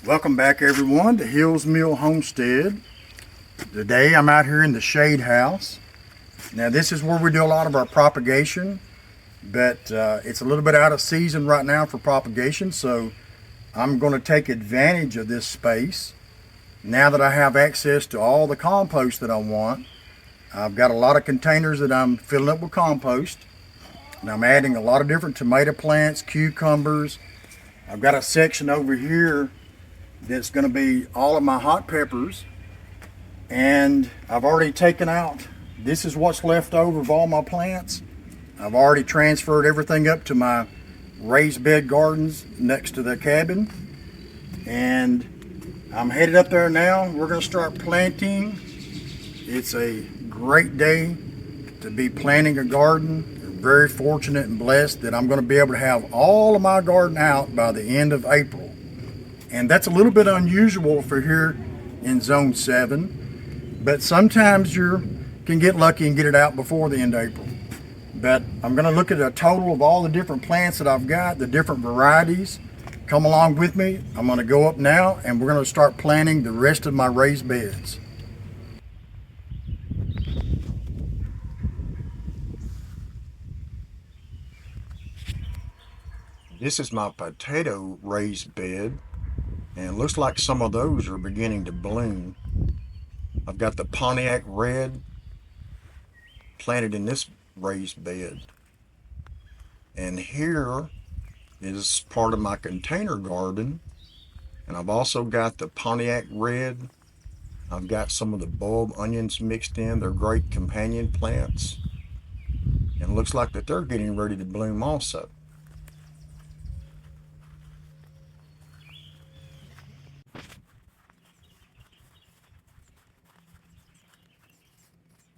Welcome back everyone to Hills Mill Homestead. Today I'm out here in the shade house. Now this is where we do a lot of our propagation, but it's a little bit out of season right now for propagation, so I'm going to take advantage of this space. Now that I have access to all the compost that I want, I've got a lot of containers that I'm filling up with compost, and I'm adding a lot of different tomato plants, cucumbers. I've got a section over here that's going to be all of my hot peppers, and I've already taken out, this is what's left over of all my plants. I've already transferred everything up to my raised bed gardens next to the cabin, and I'm headed up there now. We're going to start planting. It's a great day to be planting a garden. I'm very fortunate and blessed that I'm going to be able to have all of my garden out by the end of April. And that's a little bit unusual for here in Zone 7. But sometimes you can get lucky and get it out before the end of April. But I'm going to look at a total of all the different plants that I've got, the different varieties. Come along with me. I'm going to go up now and we're going to start planting the rest of my raised beds. This is my potato raised bed. And it looks like some of those are beginning to bloom. I've got the Pontiac Red planted in this raised bed. And here is part of my container garden. And I've also got the Pontiac Red. I've got some of the bulb onions mixed in. They're great companion plants. And it looks like that they're getting ready to bloom also.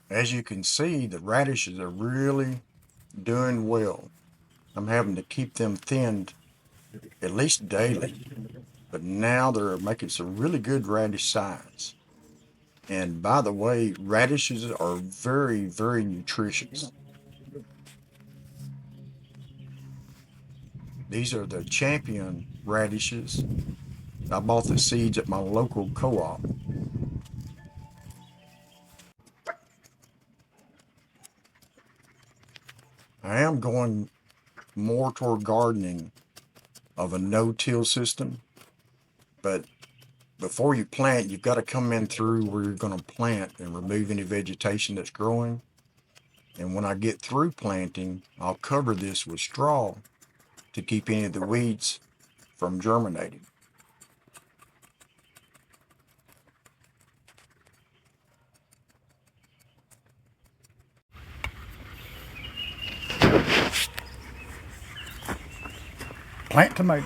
As you can see, the radishes are really doing well. I'm having to keep them thinned at least daily, but now they're making some really good radish size. And by the way, radishes are very, very nutritious. These are the champion radishes. I bought the seeds at my local co-op. I am going more toward gardening of a no-till system, but before you plant, you've got to come in through where you're going to plant and remove any vegetation that's growing. And when I get through planting, I'll cover this with straw to keep any of the weeds from germinating. Plant tomatoes.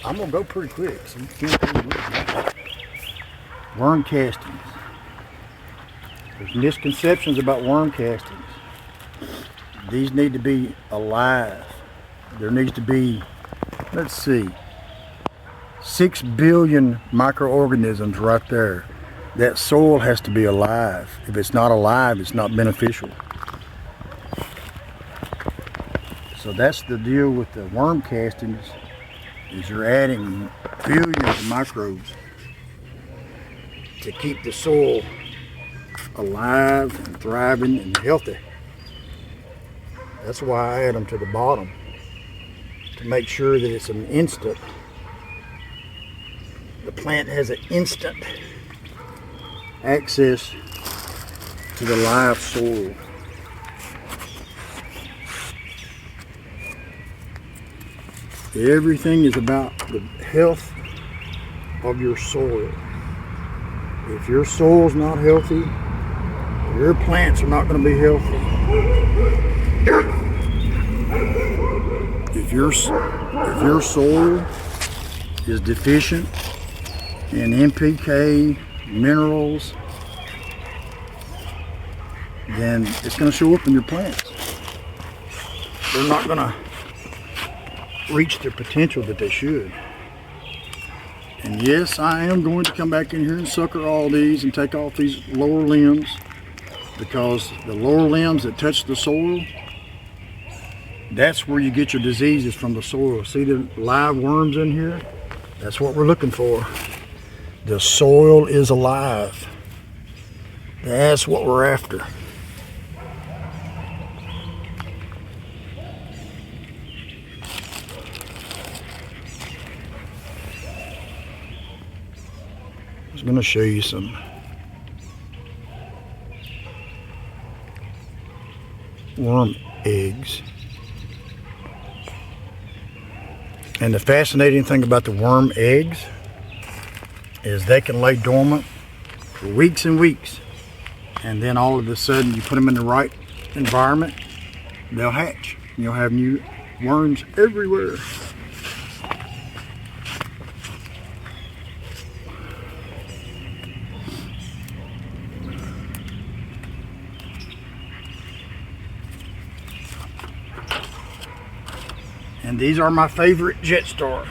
I'm gonna go pretty quick. So you film pretty quick. Worm castings. There's misconceptions about worm castings. These need to be alive. There needs to be, let's see, 6 billion microorganisms right there. That soil has to be alive. If it's not alive, it's not beneficial. So that's the deal with the worm castings, is you're adding billions of microbes to keep the soil alive and thriving and healthy. That's why I add them to the bottom, to make sure that it's an instant. The plant has an instant access to the live soil. Everything is about the health of your soil. If your soil's not healthy, your plants are not going to be healthy. If your soil is deficient in NPK, minerals, then it's going to show up in your plants. they're not gonna reach their potential that they should. And yes, I am going to come back in here and sucker all these and take off these lower limbs, because the lower limbs that touch the soil, that's where you get your diseases from the soil. See the live worms in here? That's what we're looking for. The soil is alive. That's what we're after. I'm going to show you some worm eggs. And the fascinating thing about the worm eggs is they can lay dormant for weeks and weeks, and then all of a sudden you put them in the right environment, they'll hatch. You'll have new worms everywhere. And these are my favorite Jetstar.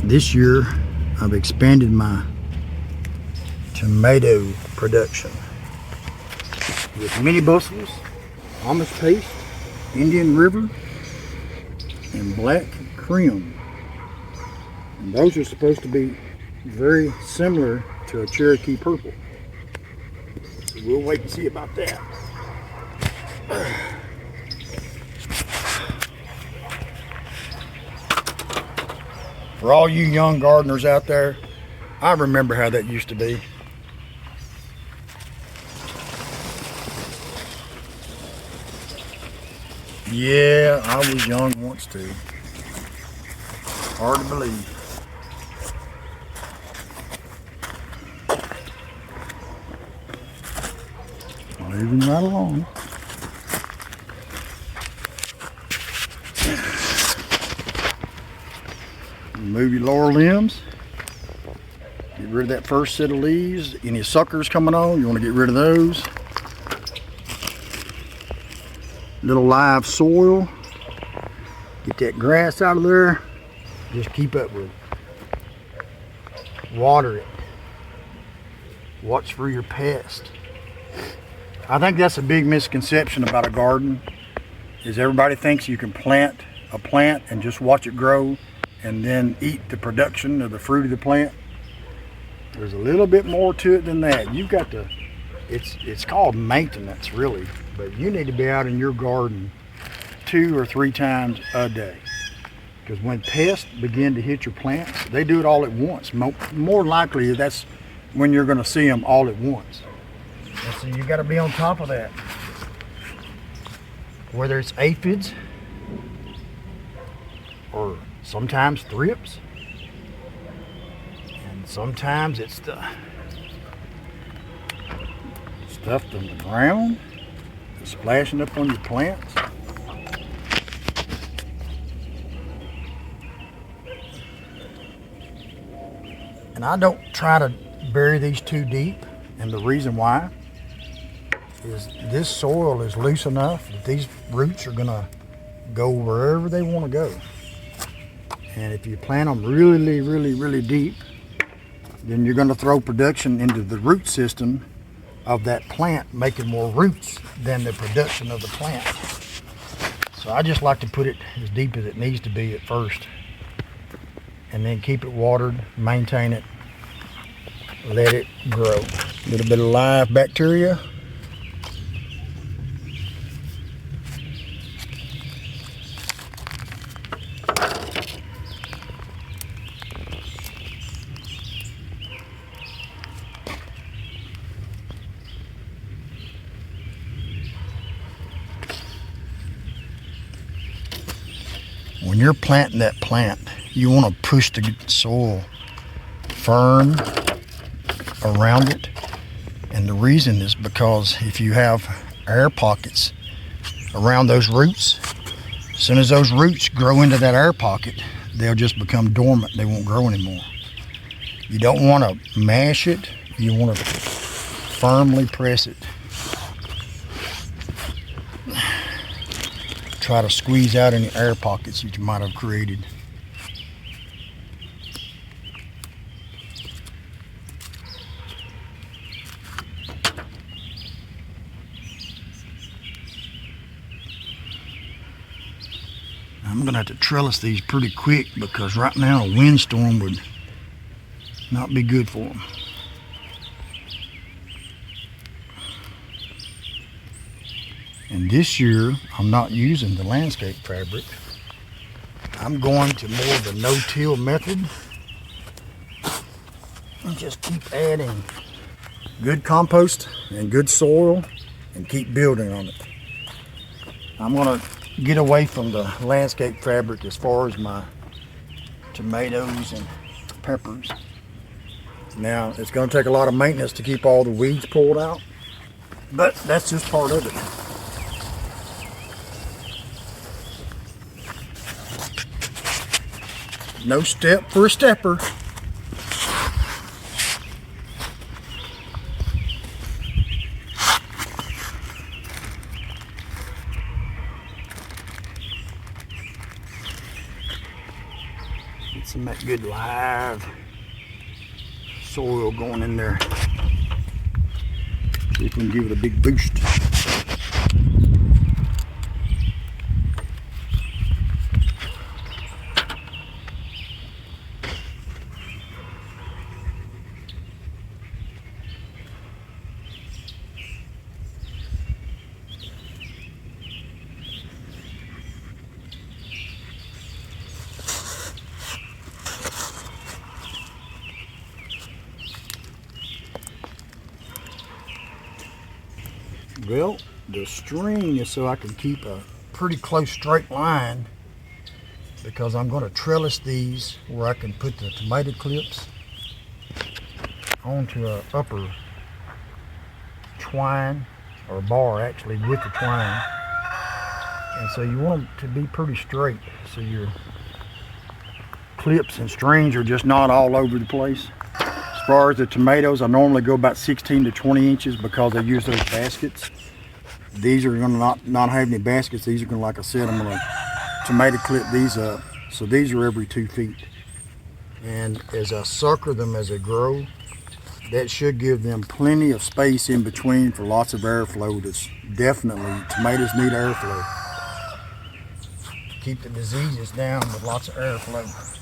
This year, I've expanded my tomato production with mini bustles, Amish paste, Indian River, and black cream. And those are supposed to be very similar to a Cherokee purple. So we'll wait and see about that. For all you young gardeners out there, I remember how that used to be. Yeah, I was young once too. Hard to believe. Moving right along. Move your lower limbs. Get rid of that first set of leaves. Any suckers coming on, you want to get rid of those. Little live soil. Get that grass out of there. Just keep up with it. Water it. Watch for your pests. I think that's a big misconception about a garden, is everybody thinks you can plant a plant and just watch it grow and then eat the production of the fruit of the plant. There's a little bit more to it than that. You've got to, it's called maintenance really, but you need to be out in your garden 2 or 3 times a day. Because when pests begin to hit your plants, they do it all at once. More likely that's when you're going to see them all at once. And so you got to be on top of that. Whether it's aphids or sometimes thrips, and sometimes it's the stuff on the ground that's splashing up on your plants. And I don't try to bury these too deep, and the reason why is this soil is loose enough that these roots are gonna go wherever they want to go. And if you plant them really, really, really deep, then you're gonna throw production into the root system of that plant, making more roots than the production of the plant. So I just like to put it as deep as it needs to be at first, and then keep it watered, maintain it, let it grow. A little bit of live bacteria. When you're planting that plant, you want to push the soil firm around it. And the reason is because if you have air pockets around those roots, As soon as those roots grow into that air pocket, they'll just become dormant. They won't grow anymore. You don't want to mash it. You want to firmly press it. Try to squeeze out any air pockets that you might have created. I'm gonna have to trellis these pretty quick because right now a windstorm would not be good for them. And this year I'm not using the landscape fabric. I'm going to more of the no-till method and just keep adding good compost and good soil and keep building on it. I'm gonna get away from the landscape fabric as far as my tomatoes and peppers. Now, it's going to take a lot of maintenance to keep all the weeds pulled out, but that's just part of it. No step for a stepper. Get some of that good live soil going in there. See if we can give it a big boost. Well, the string is so I can keep a pretty close straight line because I'm going to trellis these where I can put the tomato clips onto a upper twine or bar actually with the twine. And so you want them to be pretty straight so your clips and strings are just not all over the place. As far as the tomatoes, I normally go about 16 to 20 inches because I use those baskets. These are going to not have any baskets. These are going to, like I said, I'm going to tomato clip these up. So these are every 2 feet. And as I sucker them as they grow, that should give them plenty of space in between for lots of airflow. That's definitely, tomatoes need airflow. Keep the diseases down with lots of airflow.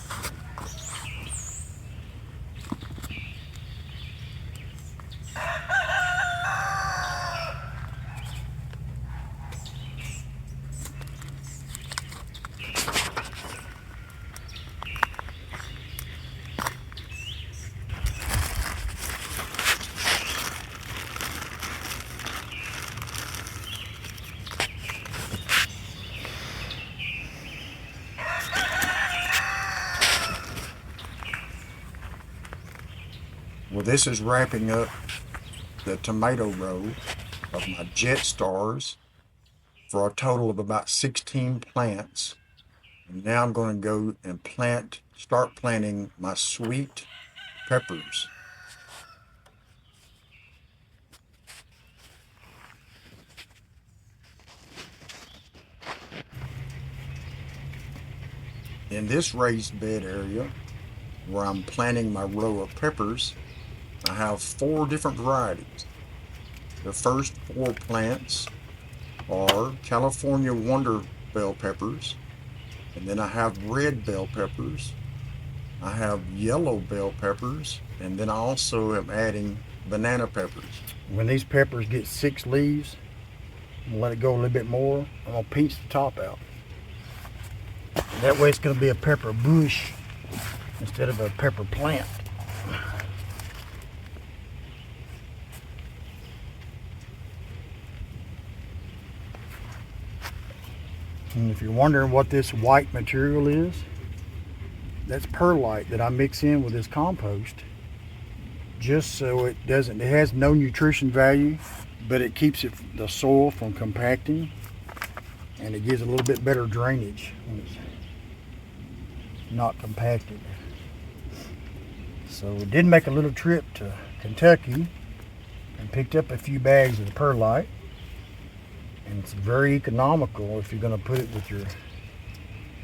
Well, this is wrapping up the tomato row of my jet stars for a total of about 16 plants. And now I'm going to go and start planting my sweet peppers. In this raised bed area where I'm planting my row of peppers, I have 4 different varieties. The first 4 plants are California Wonder bell peppers, and then I have red bell peppers, I have yellow bell peppers, and then I also am adding banana peppers. When these peppers get 6 leaves, I'm gonna let it go a little bit more. I'm gonna pinch the top out. That way it's gonna be a pepper bush instead of a pepper plant. And if you're wondering what this white material is, that's perlite that I mix in with this compost just so it has no nutrition value, but it keeps the soil from compacting and it gives a little bit better drainage when it's not compacted. So we did make a little trip to Kentucky and picked up a few bags of the perlite, and it's very economical if you're going to put it with your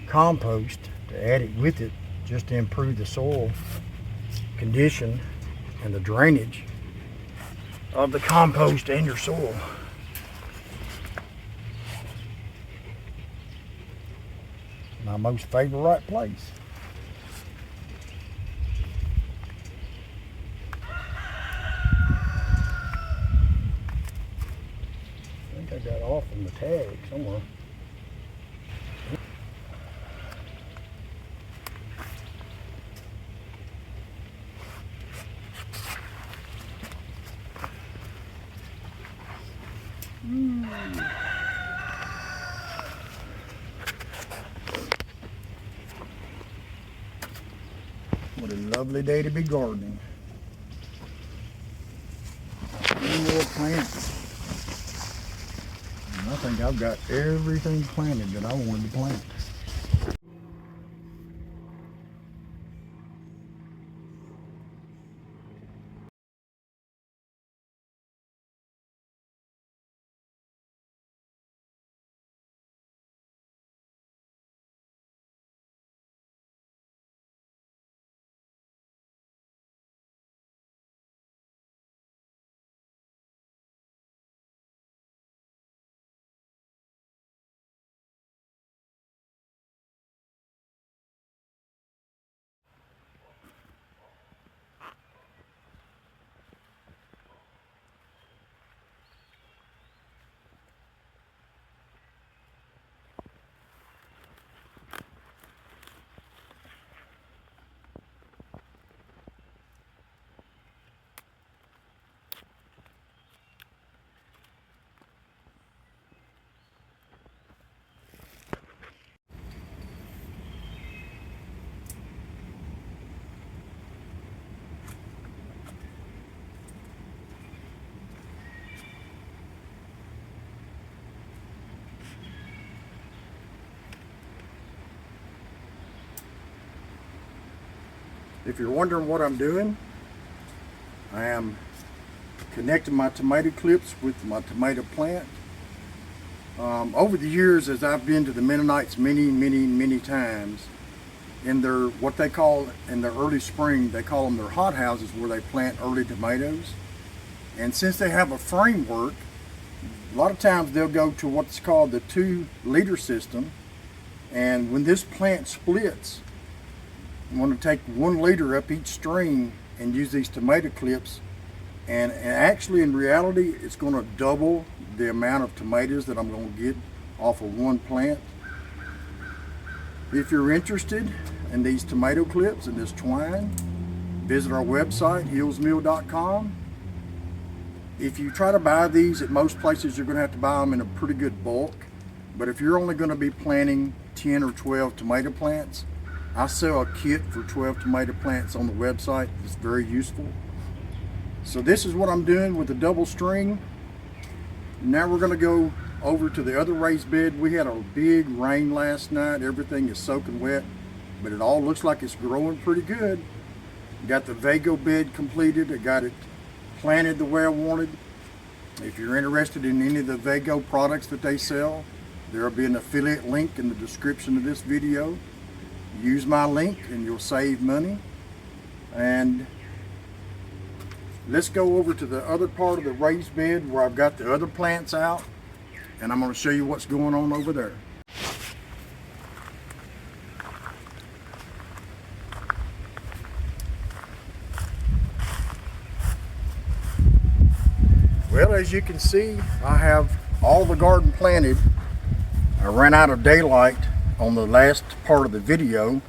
compost, to add it with it just to improve the soil condition and the drainage of the compost and your soil. My most favorite place. I think I got off on the tag somewhere. What a lovely day to be gardening. 3 more plants. And I think I've got everything planted that I wanted to plant. If you're wondering what I'm doing, I am connecting my tomato clips with my tomato plant. Over the years, as I've been to the Mennonites many times, in their, what they call in the early spring, they call them their hot houses, where they plant early tomatoes. And since they have a framework, a lot of times they'll go to what's called the 2-liter system. And when this plant splits, I'm going to take 1 liter up each string and use these tomato clips, and actually in reality it's going to double the amount of tomatoes that I'm going to get off of 1 plant. If you're interested in these tomato clips and this twine, visit our website, hillsmill.com. If you try to buy these at most places, you're going to have to buy them in a pretty good bulk, but if you're only going to be planting 10 or 12 tomato plants, I sell a kit for 12 tomato plants on the website. It's very useful. So this is what I'm doing with the double string. Now we're going to go over to the other raised bed. We had a big rain last night. Everything is soaking wet, but it all looks like it's growing pretty good. Got the Vago bed completed. I got it planted the way I wanted. If you're interested in any of the Vago products that they sell, there will be an affiliate link in the description of this video. Use my link and you'll save money. And let's go over to the other part of the raised bed where I've got the other plants out, and I'm going to show you what's going on over there. Well, as you can see, I have all the garden planted. I ran out of daylight on the last part of the video,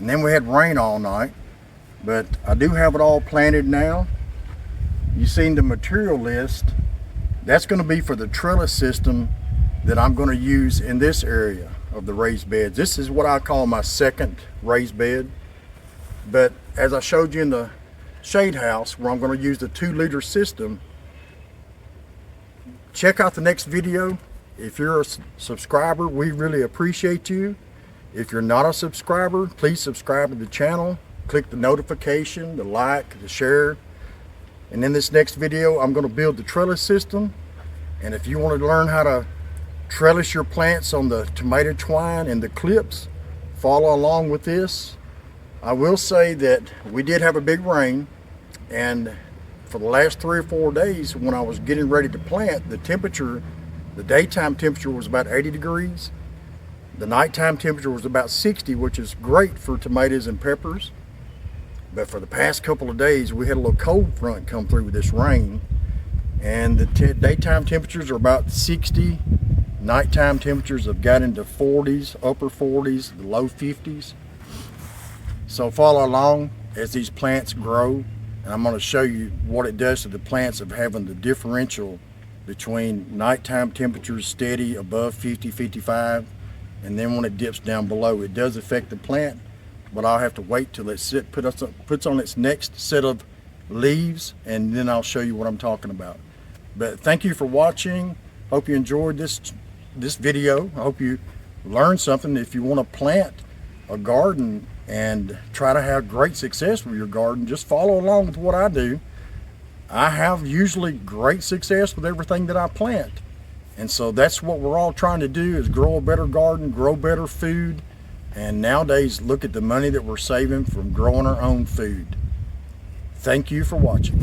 and then we had rain all night, but I do have it all planted now. You've seen the material list. That's going to be for the trellis system that I'm going to use in this area of the raised beds. This is what I call my second raised bed, but as I showed you in the shade house where I'm going to use the 2-liter system, check out the next video If you're a subscriber, we really appreciate you. If you're not a subscriber, please subscribe to the channel. Click the notification, the like, the share. And in this next video, I'm going to build the trellis system. And if you want to learn how to trellis your plants on the tomato twine and the clips, follow along with this. I will say that we did have a big rain, and for the last 3 or 4 days when I was getting ready to plant, the daytime temperature was about 80 degrees. The nighttime temperature was about 60, which is great for tomatoes and peppers. But for the past couple of days, we had a little cold front come through with this rain, and the daytime temperatures are about 60. Nighttime temperatures have got into 40s, upper 40s, the low 50s. So follow along as these plants grow, and I'm going to show you what it does to the plants of having the differential between nighttime temperatures steady above 50, 55, and then when it dips down below, it does affect the plant, but I'll have to wait till it puts on its next set of leaves, and then I'll show you what I'm talking about. But thank you for watching. Hope you enjoyed this video. I hope you learned something. If you want to plant a garden and try to have great success with your garden, just follow along with what I do. I have usually great success with everything that I plant. And so that's what we're all trying to do, is grow a better garden, grow better food. And nowadays, look at the money that we're saving from growing our own food. Thank you for watching.